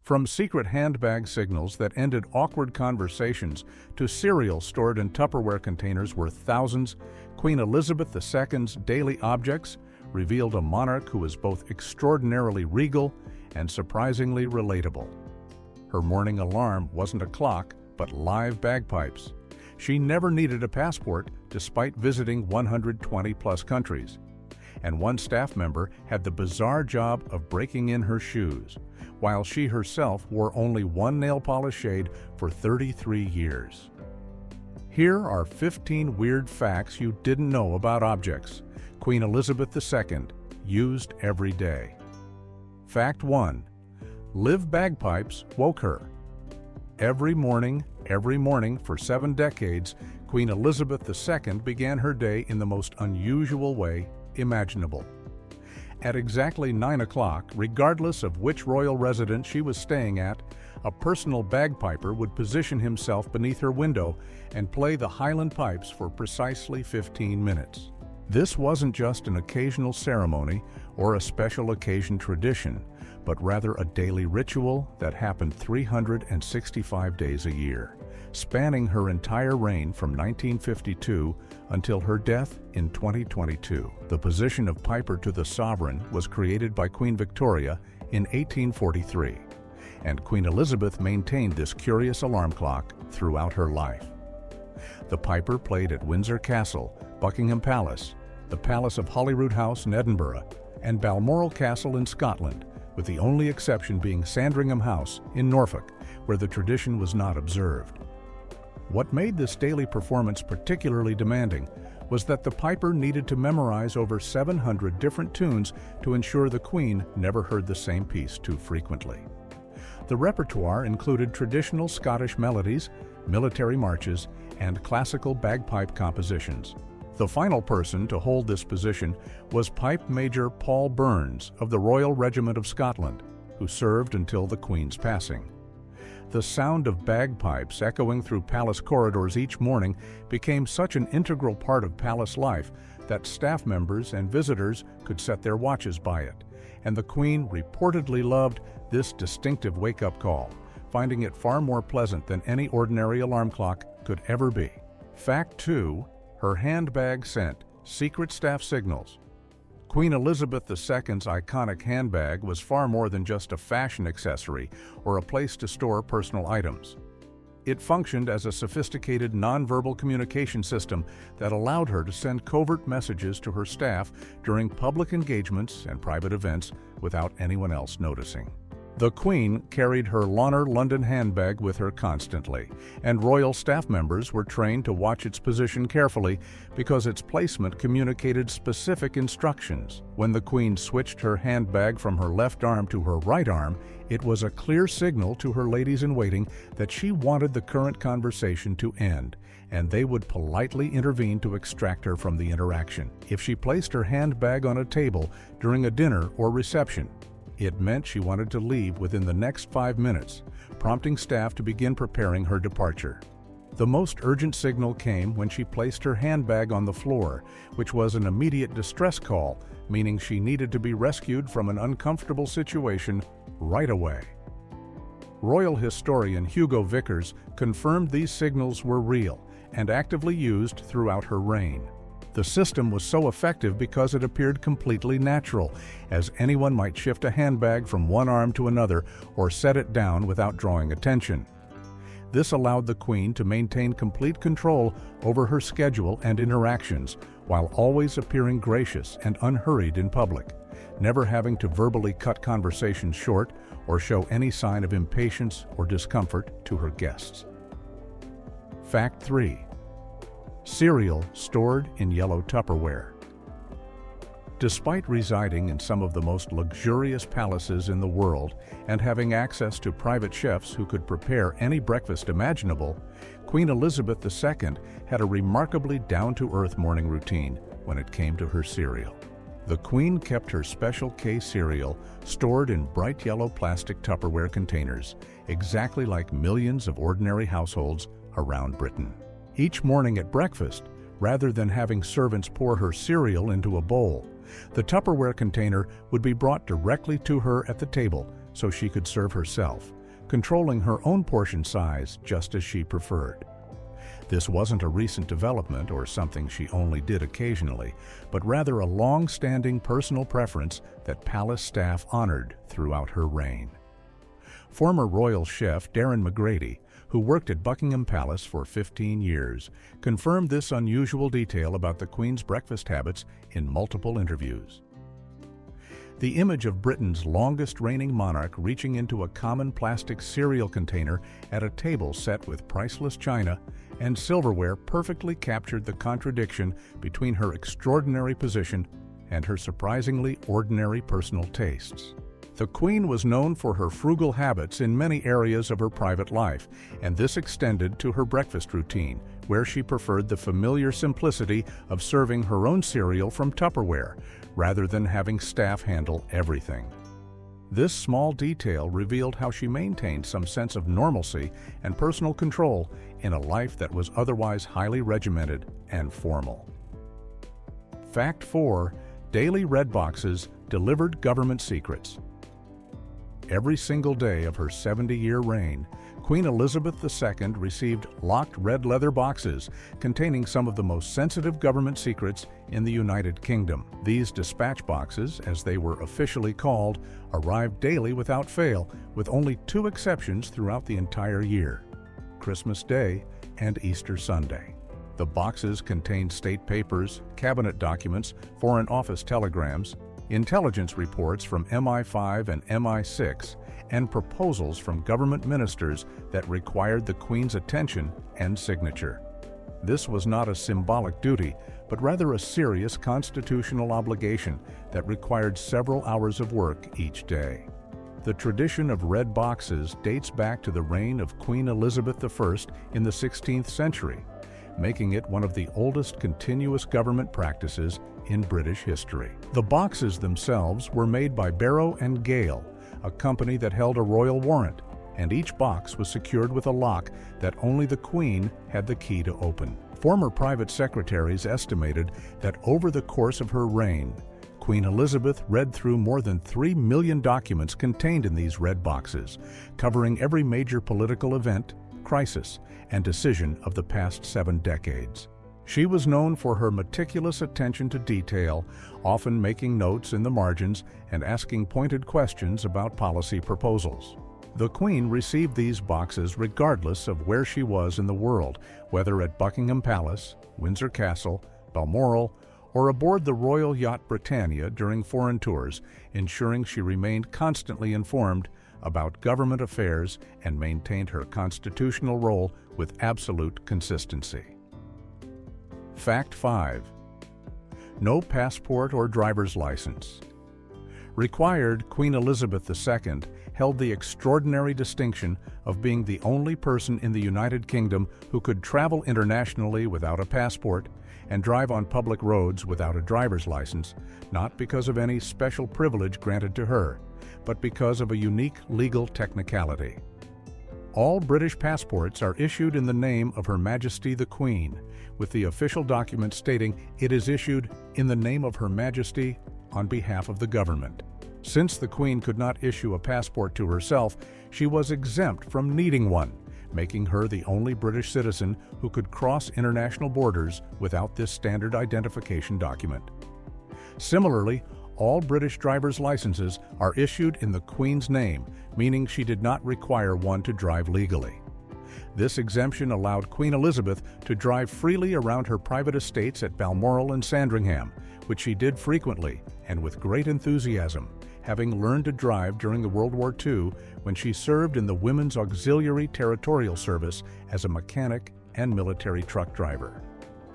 From secret handbag signals that ended awkward conversations to cereal stored in Tupperware containers worth thousands, Queen Elizabeth II's daily objects revealed a monarch who was both extraordinarily regal and surprisingly relatable. Her morning alarm wasn't a clock, but live bagpipes. She never needed a passport despite visiting 120-plus countries. And one staff member had the bizarre job of breaking in her shoes, while she herself wore only one nail polish shade for 33 years. Here are 15 weird facts you didn't know about objects Queen Elizabeth II used every day. Fact 1. Live bagpipes woke her. Every morning for 7 decades, Queen Elizabeth II began her day in the most unusual way imaginable. At exactly 9 o'clock, regardless of which royal residence she was staying at, a personal bagpiper would position himself beneath her window and play the Highland pipes for precisely 15 minutes. This wasn't just an occasional ceremony or a special occasion tradition, but rather a daily ritual that happened 365 days a year, spanning her entire reign from 1952 until her death in 2022. The position of piper to the sovereign was created by Queen Victoria in 1843, and Queen Elizabeth maintained this curious alarm clock throughout her life. The piper played at Windsor Castle, Buckingham Palace, the Palace of Holyrood House in Edinburgh, and Balmoral Castle in Scotland, with the only exception being Sandringham House in Norfolk, where the tradition was not observed. What made this daily performance particularly demanding was that the piper needed to memorize over 700 different tunes to ensure the Queen never heard the same piece too frequently. The repertoire included traditional Scottish melodies, military marches, and classical bagpipe compositions. The final person to hold this position was Pipe Major Paul Burns of the Royal Regiment of Scotland, who served until the Queen's passing. The sound of bagpipes echoing through palace corridors each morning became such an integral part of palace life that staff members and visitors could set their watches by it, and the Queen reportedly loved this distinctive wake-up call, finding it far more pleasant than any ordinary alarm clock could ever be. Fact 2. Her handbag sent secret staff signals. Queen Elizabeth II's iconic handbag was far more than just a fashion accessory or a place to store personal items. It functioned as a sophisticated nonverbal communication system that allowed her to send covert messages to her staff during public engagements and private events without anyone else noticing. The Queen carried her Launer London handbag with her constantly, and royal staff members were trained to watch its position carefully because its placement communicated specific instructions. When the Queen switched her handbag from her left arm to her right arm, it was a clear signal to her ladies-in-waiting that she wanted the current conversation to end, and they would politely intervene to extract her from the interaction. If she placed her handbag on a table during a dinner or reception, it meant she wanted to leave within the next 5 minutes, prompting staff to begin preparing her departure. The most urgent signal came when she placed her handbag on the floor, which was an immediate distress call, meaning she needed to be rescued from an uncomfortable situation right away. Royal historian Hugo Vickers confirmed these signals were real and actively used throughout her reign. The system was so effective because it appeared completely natural, as anyone might shift a handbag from one arm to another or set it down without drawing attention. This allowed the Queen to maintain complete control over her schedule and interactions, while always appearing gracious and unhurried in public, never having to verbally cut conversations short or show any sign of impatience or discomfort to her guests. Fact 3. Cereal stored in yellow Tupperware. Despite residing in some of the most luxurious palaces in the world and having access to private chefs who could prepare any breakfast imaginable, Queen Elizabeth II had a remarkably down-to-earth morning routine when it came to her cereal. The Queen kept her Special K cereal stored in bright yellow plastic Tupperware containers, exactly like millions of ordinary households around Britain. Each morning at breakfast, rather than having servants pour her cereal into a bowl, the Tupperware container would be brought directly to her at the table, so she could serve herself, controlling her own portion size just as she preferred. This wasn't a recent development or something she only did occasionally, but rather a long-standing personal preference that palace staff honored throughout her reign. Former royal chef Darren McGrady, who worked at Buckingham Palace for 15 years, confirmed this unusual detail about the Queen's breakfast habits in multiple interviews. The image of Britain's longest reigning monarch reaching into a common plastic cereal container at a table set with priceless china and silverware perfectly captured the contradiction between her extraordinary position and her surprisingly ordinary personal tastes. The Queen was known for her frugal habits in many areas of her private life, and this extended to her breakfast routine, where she preferred the familiar simplicity of serving her own cereal from Tupperware, rather than having staff handle everything. This small detail revealed how she maintained some sense of normalcy and personal control in a life that was otherwise highly regimented and formal. Fact 4. Daily red boxes delivered government secrets. Every single day of her 70-year reign, Queen Elizabeth II received locked red leather boxes containing some of the most sensitive government secrets in the United Kingdom. These dispatch boxes, as they were officially called, arrived daily without fail, with only 2 exceptions throughout the entire year: Christmas Day and Easter Sunday. The boxes contained state papers, cabinet documents, Foreign Office telegrams, intelligence reports from MI5 and MI6, and proposals from government ministers that required the Queen's attention and signature. This was not a symbolic duty, but rather a serious constitutional obligation that required several hours of work each day. The tradition of red boxes dates back to the reign of Queen Elizabeth I in the 16th century, making it one of the oldest continuous government practices in British history. The boxes themselves were made by Barrow and Gale, a company that held a royal warrant, and each box was secured with a lock that only the Queen had the key to open. Former private secretaries estimated that over the course of her reign, Queen Elizabeth read through more than 3 million documents contained in these red boxes, covering every major political event, crisis, and decision of the past 7 decades. She was known for her meticulous attention to detail, often making notes in the margins and asking pointed questions about policy proposals. The Queen received these boxes regardless of where she was in the world, whether at Buckingham Palace, Windsor Castle, Balmoral, or aboard the royal yacht Britannia during foreign tours, ensuring she remained constantly informed about government affairs and maintained her constitutional role with absolute consistency. Fact 5. No passport or driver's license. Required, Queen Elizabeth II held the extraordinary distinction of being the only person in the United Kingdom who could travel internationally without a passport and drive on public roads without a driver's license, not because of any special privilege granted to her, but because of a unique legal technicality. All British passports are issued in the name of Her Majesty the Queen, with the official document stating it is issued in the name of Her Majesty on behalf of the government. Since the Queen could not issue a passport to herself, she was exempt from needing one, making her the only British citizen who could cross international borders without this standard identification document. Similarly, all British driver's licenses are issued in the Queen's name, meaning she did not require one to drive legally. This exemption allowed Queen Elizabeth to drive freely around her private estates at Balmoral and Sandringham, which she did frequently and with great enthusiasm, having learned to drive during the World War II when she served in the Women's Auxiliary Territorial Service as a mechanic and military truck driver.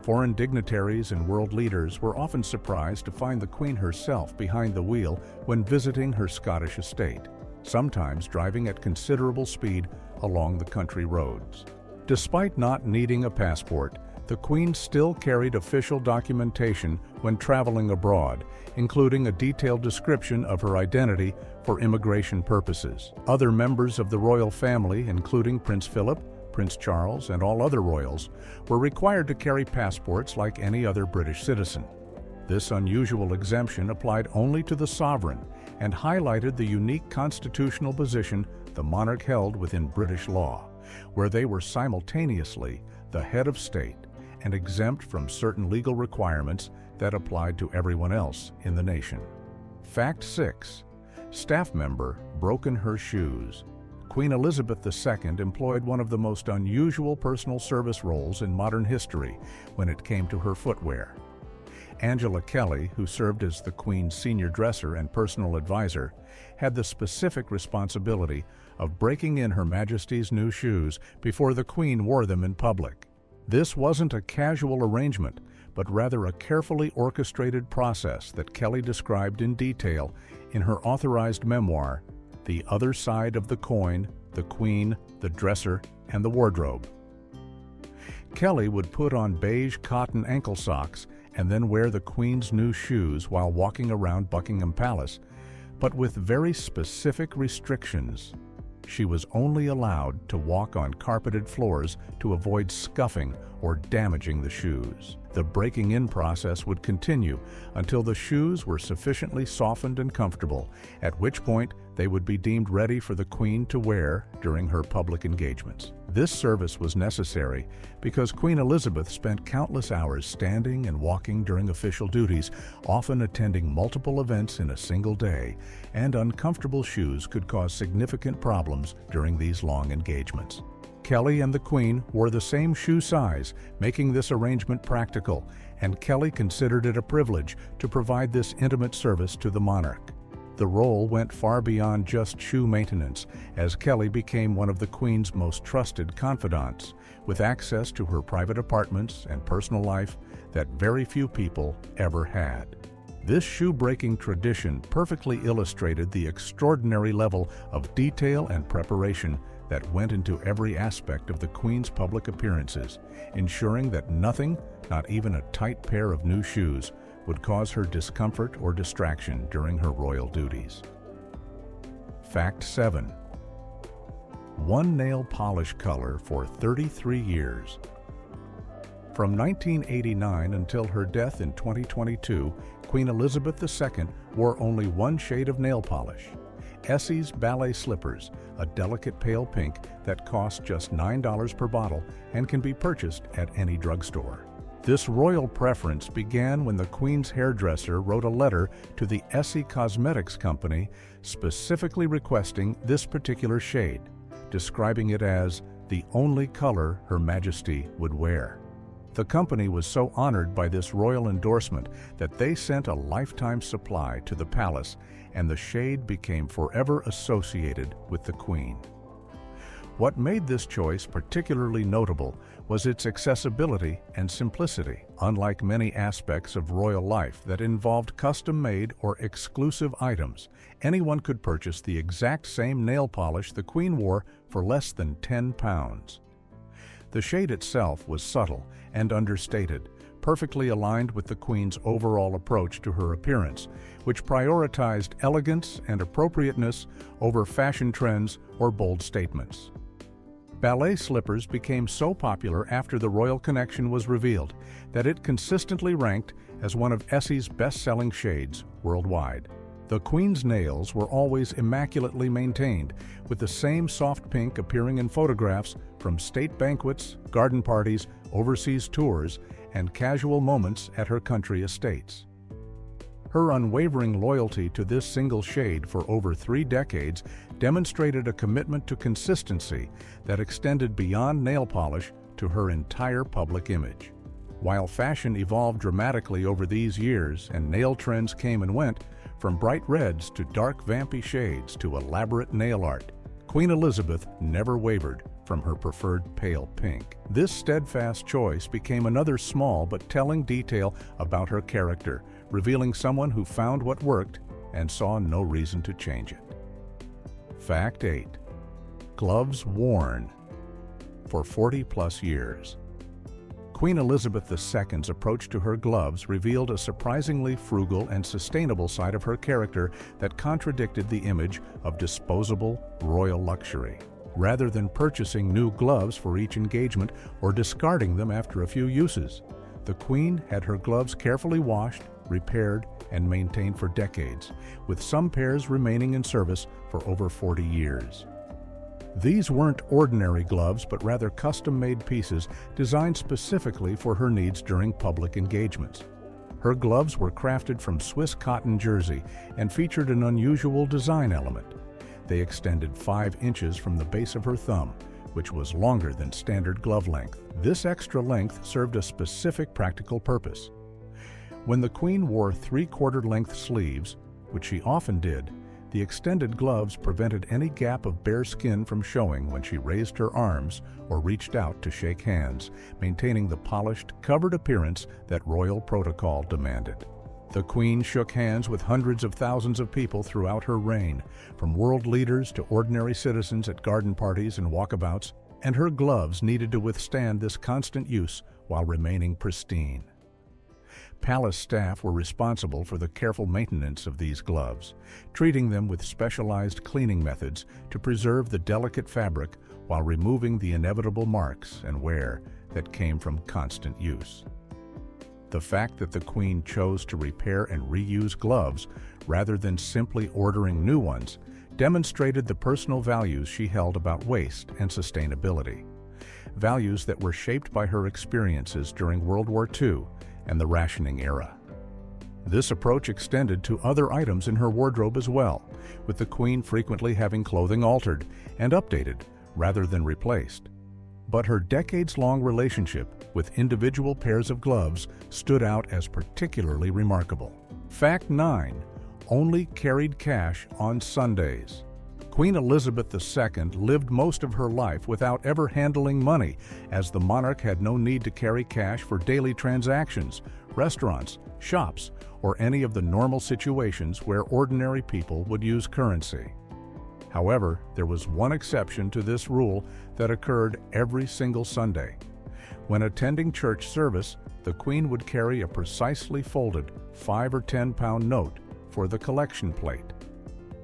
Foreign dignitaries and world leaders were often surprised to find the Queen herself behind the wheel when visiting her Scottish estate, sometimes driving at considerable speed along the country roads. Despite not needing a passport, the Queen still carried official documentation when traveling abroad, including a detailed description of her identity for immigration purposes. Other members of the royal family, including Prince Philip, Prince Charles, and all other royals, were required to carry passports like any other British citizen. This unusual exemption applied only to the sovereign and highlighted the unique constitutional position the monarch held within British law, where they were simultaneously the head of state and exempt from certain legal requirements that applied to everyone else in the nation. Fact 6. Staff member broken her shoes. Queen Elizabeth II employed one of the most unusual personal service roles in modern history when it came to her footwear. Angela Kelly, who served as the Queen's senior dresser and personal advisor, had the specific responsibility of breaking in Her Majesty's new shoes before the Queen wore them in public. This wasn't a casual arrangement, but rather a carefully orchestrated process that Kelly described in detail in her authorized memoir, The Other Side of the Coin, the Queen, the Dresser, and the Wardrobe. Kelly would put on beige cotton ankle socks and then wear the Queen's new shoes while walking around Buckingham Palace, but with very specific restrictions. She was only allowed to walk on carpeted floors to avoid scuffing or damaging the shoes. The breaking in process would continue until the shoes were sufficiently softened and comfortable, at which point they would be deemed ready for the Queen to wear during her public engagements. This service was necessary because Queen Elizabeth spent countless hours standing and walking during official duties, often attending multiple events in a single day, and uncomfortable shoes could cause significant problems during these long engagements. Kelly and the Queen wore the same shoe size, making this arrangement practical, and Kelly considered it a privilege to provide this intimate service to the monarch. The role went far beyond just shoe maintenance, as Kelly became one of the Queen's most trusted confidants, with access to her private apartments and personal life that very few people ever had. This shoe-breaking tradition perfectly illustrated the extraordinary level of detail and preparation that went into every aspect of the Queen's public appearances, ensuring that nothing, not even a tight pair of new shoes, would cause her discomfort or distraction during her royal duties. Fact 7. One nail polish color for 33 years. From 1989 until her death in 2022, Queen Elizabeth II wore only one shade of nail polish, Essie's Ballet Slippers, a delicate pale pink that costs just $9 per bottle and can be purchased at any drugstore. This royal preference began when the Queen's hairdresser wrote a letter to the Essie Cosmetics Company specifically requesting this particular shade, describing it as the only color Her Majesty would wear. The company was so honored by this royal endorsement that they sent a lifetime supply to the palace, and the shade became forever associated with the Queen. What made this choice particularly notable was its accessibility and simplicity. Unlike many aspects of royal life that involved custom-made or exclusive items, anyone could purchase the exact same nail polish the Queen wore for less than £10. The shade itself was subtle and understated, perfectly aligned with the Queen's overall approach to her appearance, which prioritized elegance and appropriateness over fashion trends or bold statements. Ballet slippers became so popular after the royal connection was revealed that it consistently ranked as one of Essie's best-selling shades worldwide. The Queen's nails were always immaculately maintained, with the same soft pink appearing in photographs from state banquets, garden parties, overseas tours, and casual moments at her country estates. Her unwavering loyalty to this single shade for over 3 decades demonstrated a commitment to consistency that extended beyond nail polish to her entire public image. While fashion evolved dramatically over these years and nail trends came and went, from bright reds to dark vampy shades to elaborate nail art, Queen Elizabeth never wavered from her preferred pale pink. This steadfast choice became another small but telling detail about her character, revealing someone who found what worked and saw no reason to change it. Fact 8. Gloves worn for 40-plus years. Queen Elizabeth II's approach to her gloves revealed a surprisingly frugal and sustainable side of her character that contradicted the image of disposable royal luxury. Rather than purchasing new gloves for each engagement or discarding them after a few uses, the Queen had her gloves carefully washed, repaired, and maintained for decades, with some pairs remaining in service for over 40 years. These weren't ordinary gloves, but rather custom-made pieces designed specifically for her needs during public engagements. Her gloves were crafted from Swiss cotton jersey and featured an unusual design element. They extended 5 inches from the base of her thumb, which was longer than standard glove length. This extra length served a specific practical purpose. When the Queen wore 3/4 length sleeves, which she often did, the extended gloves prevented any gap of bare skin from showing when she raised her arms or reached out to shake hands, maintaining the polished, covered appearance that royal protocol demanded. The Queen shook hands with hundreds of thousands of people throughout her reign, from world leaders to ordinary citizens at garden parties and walkabouts, and her gloves needed to withstand this constant use while remaining pristine. Palace staff were responsible for the careful maintenance of these gloves, treating them with specialized cleaning methods to preserve the delicate fabric while removing the inevitable marks and wear that came from constant use. The fact that the Queen chose to repair and reuse gloves rather than simply ordering new ones demonstrated the personal values she held about waste and sustainability, values that were shaped by her experiences during World War II and the rationing era. This approach extended to other items in her wardrobe as well, with the Queen frequently having clothing altered and updated rather than replaced. But her decades-long relationship with individual pairs of gloves stood out as particularly remarkable. Fact 9. Only carried cash on Sundays. Queen Elizabeth II lived most of her life without ever handling money, as the monarch had no need to carry cash for daily transactions, restaurants, shops, or any of the normal situations where ordinary people would use currency. However, there was one exception to this rule that occurred every single Sunday. When attending church service, the Queen would carry a precisely folded 5 or 10 pound note for the collection plate.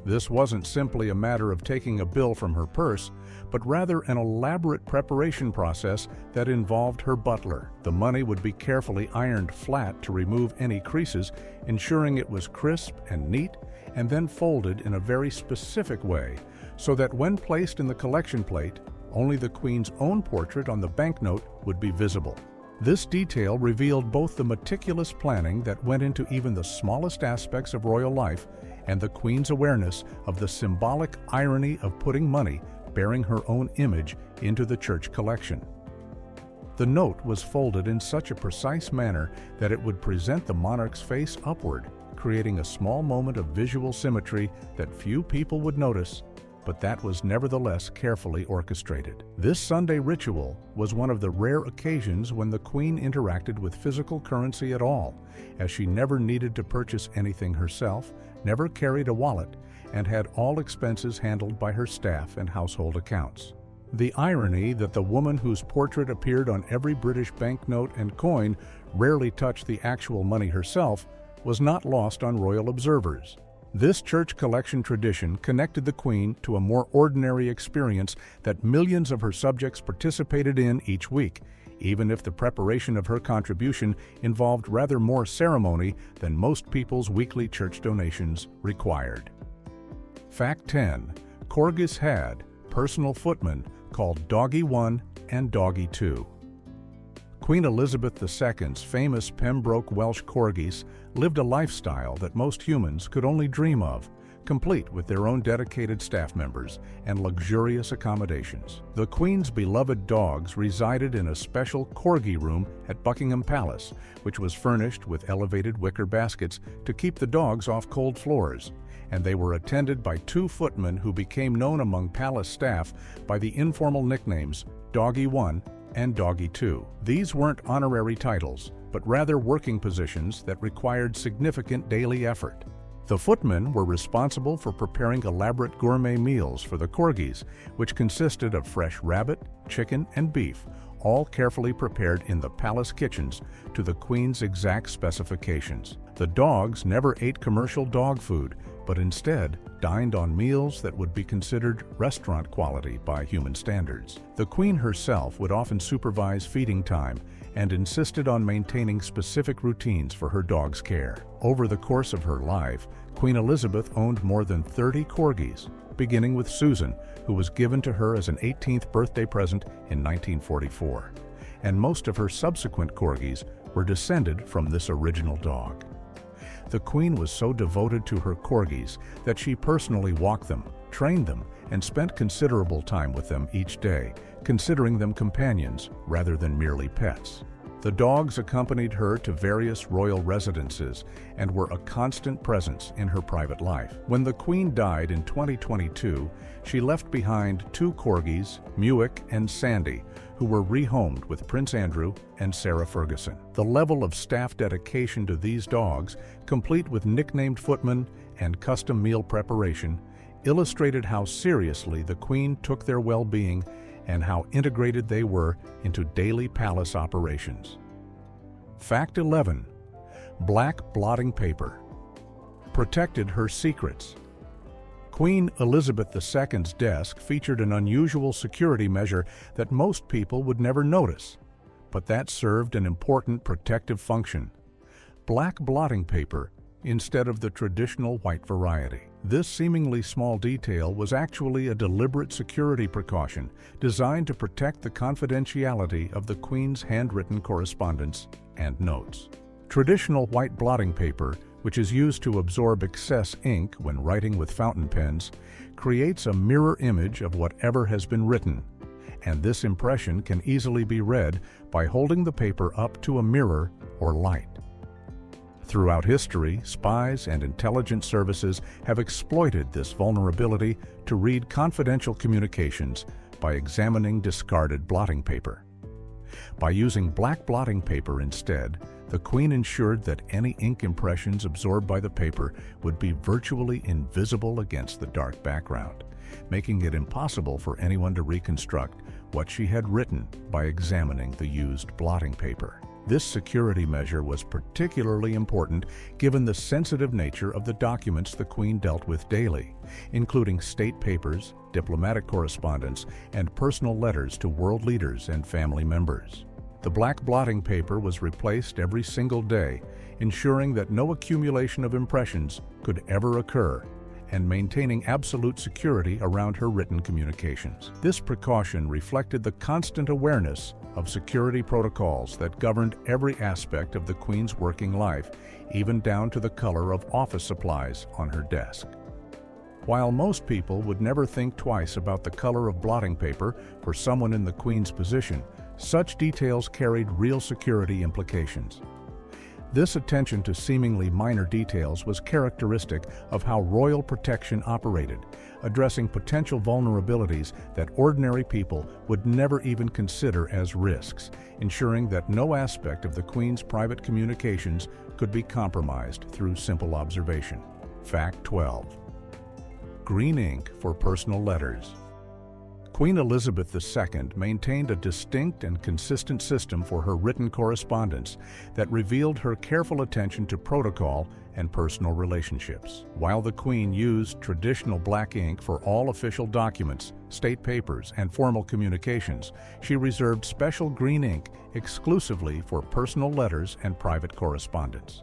This wasn't simply a matter of taking a bill from her purse, but rather an elaborate preparation process that involved her butler. The money would be carefully ironed flat to remove any creases, ensuring it was crisp and neat, and then folded in a very specific way, so that when placed in the collection plate, only the Queen's own portrait on the banknote would be visible. This detail revealed both the meticulous planning that went into even the smallest aspects of royal life and the Queen's awareness of the symbolic irony of putting money bearing her own image into the church collection. The note was folded in such a precise manner that it would present the monarch's face upward, creating a small moment of visual symmetry that few people would notice, but that was nevertheless carefully orchestrated. This Sunday ritual was one of the rare occasions when the Queen interacted with physical currency at all, as she never needed to purchase anything herself, never carried a wallet, and had all expenses handled by her staff and household accounts. The irony that the woman whose portrait appeared on every British banknote and coin rarely touched the actual money herself was not lost on royal observers. This church collection tradition connected the Queen to a more ordinary experience that millions of her subjects participated in each week, even if the preparation of her contribution involved rather more ceremony than most people's weekly church donations required. Fact 10. Corgis had personal footmen called Doggy 1 and Doggy 2. Queen Elizabeth II's famous Pembroke Welsh Corgis lived a lifestyle that most humans could only dream of, complete with their own dedicated staff members and luxurious accommodations. The Queen's beloved dogs resided in a special Corgi room at Buckingham Palace, which was furnished with elevated wicker baskets to keep the dogs off cold floors, and they were attended by 2 footmen who became known among palace staff by the informal nicknames Doggy 1 and Doggy 2. These weren't honorary titles, but rather working positions that required significant daily effort. The footmen were responsible for preparing elaborate gourmet meals for the Corgis, which consisted of fresh rabbit, chicken, and beef, all carefully prepared in the palace kitchens to the Queen's exact specifications. The dogs never ate commercial dog food, but instead dined on meals that would be considered restaurant quality by human standards. The Queen herself would often supervise feeding time and insisted on maintaining specific routines for her dog's care. Over the course of her life, Queen Elizabeth owned more than 30 Corgis, beginning with Susan, who was given to her as an 18th birthday present in 1944. And most of her subsequent Corgis were descended from this original dog. The Queen was so devoted to her Corgis that she personally walked them, trained them, and spent considerable time with them each day, considering them companions rather than merely pets. The dogs accompanied her to various royal residences and were a constant presence in her private life. When the Queen died in 2022, she left behind 2 Corgis, Muick and Sandy, who were rehomed with Prince Andrew and Sarah Ferguson. The level of staff dedication to these dogs, complete with nicknamed footmen and custom meal preparation, illustrated how seriously the Queen took their well-being and how integrated they were into daily palace operations. Fact 11. Black blotting paper protected her secrets. Queen Elizabeth II's desk featured an unusual security measure that most people would never notice, but that served an important protective function: black blotting paper instead of the traditional white variety. This seemingly small detail was actually a deliberate security precaution designed to protect the confidentiality of the Queen's handwritten correspondence and notes. Traditional white blotting paper, which is used to absorb excess ink when writing with fountain pens, creates a mirror image of whatever has been written, and this impression can easily be read by holding the paper up to a mirror or light. Throughout history, spies and intelligence services have exploited this vulnerability to read confidential communications by examining discarded blotting paper. By using black blotting paper instead, the Queen ensured that any ink impressions absorbed by the paper would be virtually invisible against the dark background, making it impossible for anyone to reconstruct what she had written by examining the used blotting paper. This security measure was particularly important given the sensitive nature of the documents the Queen dealt with daily, including state papers, diplomatic correspondence, and personal letters to world leaders and family members. The black blotting paper was replaced every single day, ensuring that no accumulation of impressions could ever occur, and maintaining absolute security around her written communications. This precaution reflected the constant awareness of security protocols that governed every aspect of the Queen's working life, even down to the color of office supplies on her desk. While most people would never think twice about the color of blotting paper for someone in the Queen's position, such details carried real security implications. This attention to seemingly minor details was characteristic of how royal protection operated, addressing potential vulnerabilities that ordinary people would never even consider as risks, ensuring that no aspect of the Queen's private communications could be compromised through simple observation. Fact 12. Green ink for personal letters. Queen Elizabeth II maintained a distinct and consistent system for her written correspondence that revealed her careful attention to protocol and personal relationships. While the Queen used traditional black ink for all official documents, state papers, and formal communications, she reserved special green ink exclusively for personal letters and private correspondence.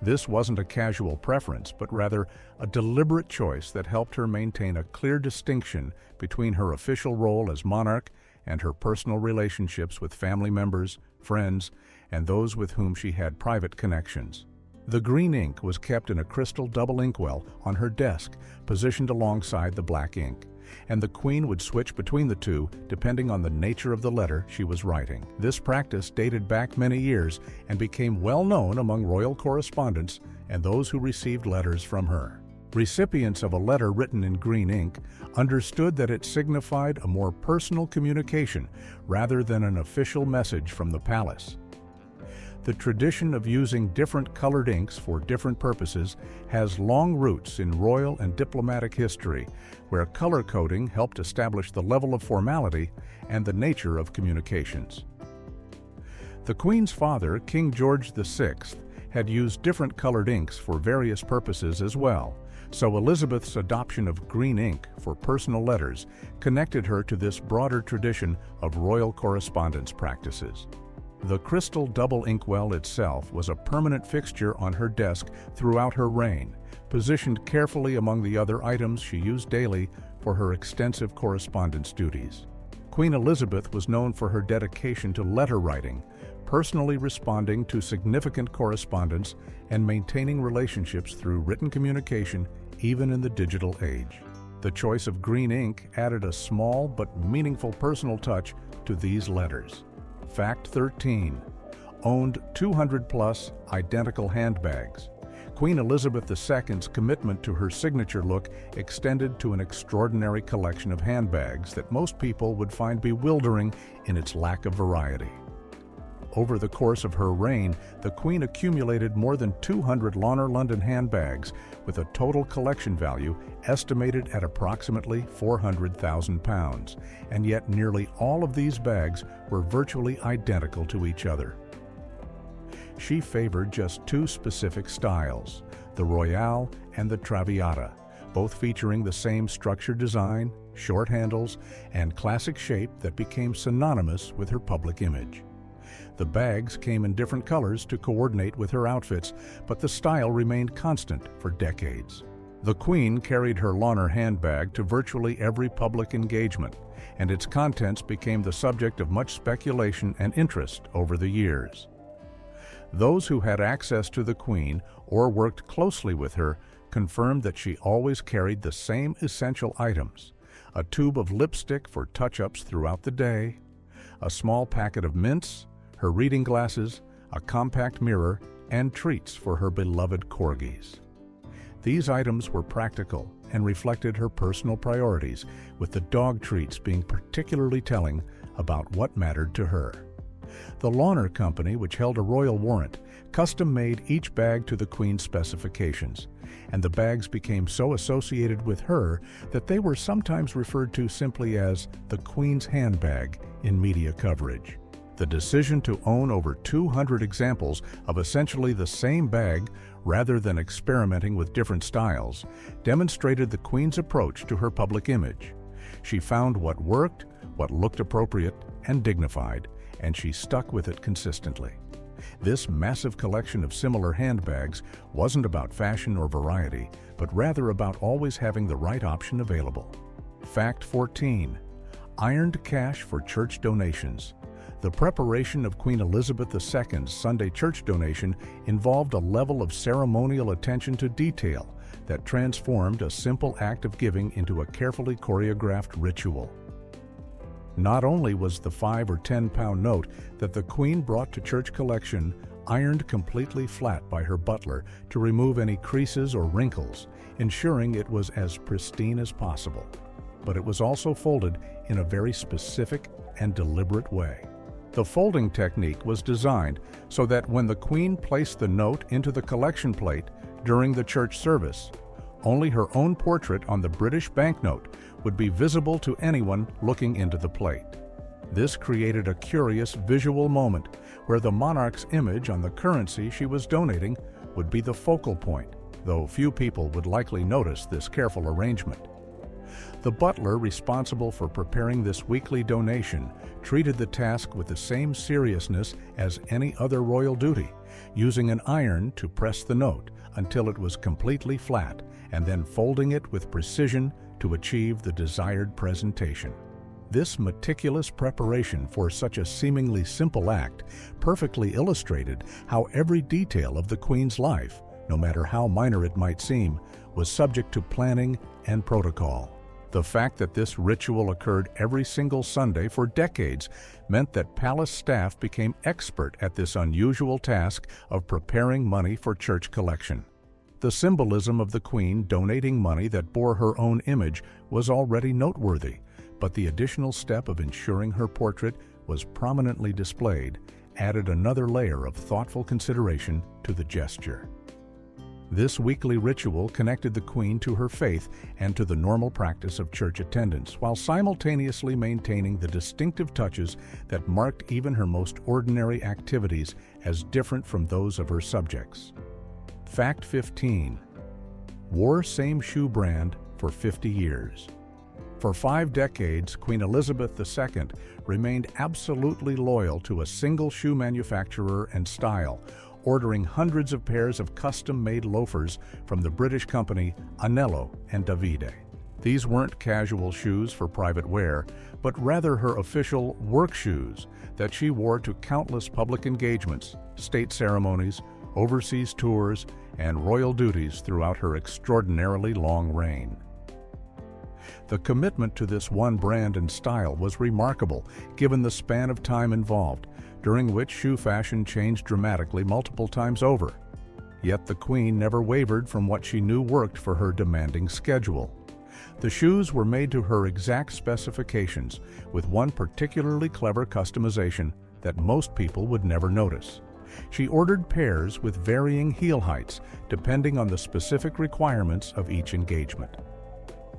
This wasn't a casual preference, but rather a deliberate choice that helped her maintain a clear distinction between her official role as monarch and her personal relationships with family members, friends, and those with whom she had private connections. The green ink was kept in a crystal double inkwell on her desk, positioned alongside the black ink, and the Queen would switch between the two depending on the nature of the letter she was writing. This practice dated back many years and became well known among royal correspondents and those who received letters from her. Recipients of a letter written in green ink understood that it signified a more personal communication rather than an official message from the palace. The tradition of using different colored inks for different purposes has long roots in royal and diplomatic history, where color coding helped establish the level of formality and the nature of communications. The Queen's father, King George VI, had used different colored inks for various purposes as well, So Elizabeth's adoption of green ink for personal letters connected her to this broader tradition of royal correspondence practices. The crystal double inkwell itself was a permanent fixture on her desk throughout her reign, positioned carefully among the other items she used daily for her extensive correspondence duties. Queen Elizabeth was known for her dedication to letter writing, personally responding to significant correspondence, and maintaining relationships through written communication even in the digital age. The choice of green ink added a small but meaningful personal touch to these letters. Fact 13. Owned 200-plus identical handbags. Queen Elizabeth II's commitment to her signature look extended to an extraordinary collection of handbags that most people would find bewildering in its lack of variety. Over the course of her reign, the Queen accumulated more than 200 Launer London handbags with a total collection value estimated at approximately £400,000, and yet nearly all of these bags were virtually identical to each other. She favored just two specific styles, the Royale and the Traviata, both featuring the same structured design, short handles, and classic shape that became synonymous with her public image. The bags came in different colors to coordinate with her outfits, but the style remained constant for decades. The Queen carried her Launer handbag to virtually every public engagement, and its contents became the subject of much speculation and interest over the years. Those who had access to the Queen or worked closely with her confirmed that she always carried the same essential items: a tube of lipstick for touch-ups throughout the day, a small packet of mints, her reading glasses, a compact mirror, and treats for her beloved corgis. These items were practical and reflected her personal priorities, with the dog treats being particularly telling about what mattered to her. The Launer Company, which held a royal warrant, custom-made each bag to the Queen's specifications, and the bags became so associated with her that they were sometimes referred to simply as the Queen's handbag in media coverage. The decision to own over 200 examples of essentially the same bag rather than experimenting with different styles demonstrated the Queen's approach to her public image. She found what worked, what looked appropriate and dignified, and she stuck with it consistently. This massive collection of similar handbags wasn't about fashion or variety, but rather about always having the right option available. Fact 14. Ironed cash for church donations. The preparation of Queen Elizabeth II's Sunday church donation involved a level of ceremonial attention to detail that transformed a simple act of giving into a carefully choreographed ritual. Not only was the £5 or £10 note that the Queen brought to church collection ironed completely flat by her butler to remove any creases or wrinkles, ensuring it was as pristine as possible, but it was also folded in a very specific and deliberate way. The folding technique was designed so that when the Queen placed the note into the collection plate during the church service, only her own portrait on the British banknote would be visible to anyone looking into the plate. This created a curious visual moment where the monarch's image on the currency she was donating would be the focal point, though few people would likely notice this careful arrangement. The butler responsible for preparing this weekly donation treated the task with the same seriousness as any other royal duty, using an iron to press the note until it was completely flat and then folding it with precision to achieve the desired presentation. This meticulous preparation for such a seemingly simple act perfectly illustrated how every detail of the Queen's life, no matter how minor it might seem, was subject to planning and protocol. The fact that this ritual occurred every single Sunday for decades meant that palace staff became expert at this unusual task of preparing money for church collection. The symbolism of the Queen donating money that bore her own image was already noteworthy, but the additional step of ensuring her portrait was prominently displayed added another layer of thoughtful consideration to the gesture. This weekly ritual connected the Queen to her faith and to the normal practice of church attendance, while simultaneously maintaining the distinctive touches that marked even her most ordinary activities as different from those of her subjects. Fact 15. wore same shoe brand for 50 years. For 5 decades, Queen Elizabeth II remained absolutely loyal to a single shoe manufacturer and style, ordering hundreds of pairs of custom-made loafers from the British company Anello and Davide. These weren't casual shoes for private wear, but rather her official work shoes that she wore to countless public engagements, state ceremonies, overseas tours, and royal duties throughout her extraordinarily long reign. The commitment to this one brand and style was remarkable given the span of time involved, during which shoe fashion changed dramatically multiple times over. Yet the Queen never wavered from what she knew worked for her demanding schedule. The shoes were made to her exact specifications, with one particularly clever customization that most people would never notice. She ordered pairs with varying heel heights, depending on the specific requirements of each engagement.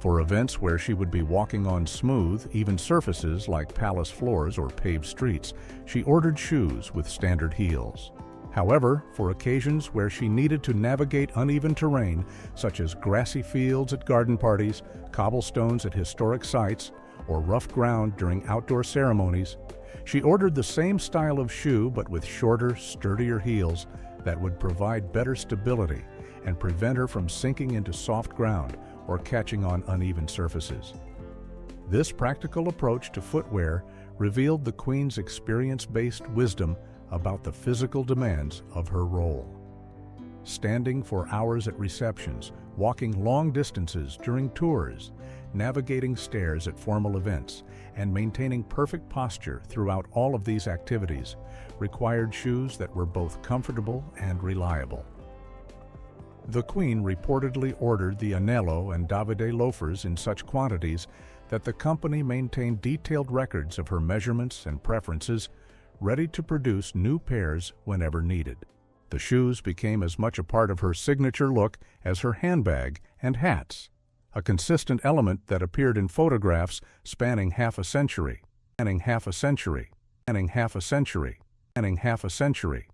For events where she would be walking on smooth, even surfaces like palace floors or paved streets, she ordered shoes with standard heels. However, for occasions where she needed to navigate uneven terrain, such as grassy fields at garden parties, cobblestones at historic sites, or rough ground during outdoor ceremonies, she ordered the same style of shoe but with shorter, sturdier heels that would provide better stability and prevent her from sinking into soft ground or catching on uneven surfaces. This practical approach to footwear revealed the Queen's experience-based wisdom about the physical demands of her role. Standing for hours at receptions, walking long distances during tours, navigating stairs at formal events, and maintaining perfect posture throughout all of these activities required shoes that were both comfortable and reliable. The Queen reportedly ordered the Anello and Davide loafers in such quantities that the company maintained detailed records of her measurements and preferences, ready to produce new pairs whenever needed. The shoes became as much a part of her signature look as her handbag and hats, a consistent element that appeared in photographs spanning half a century.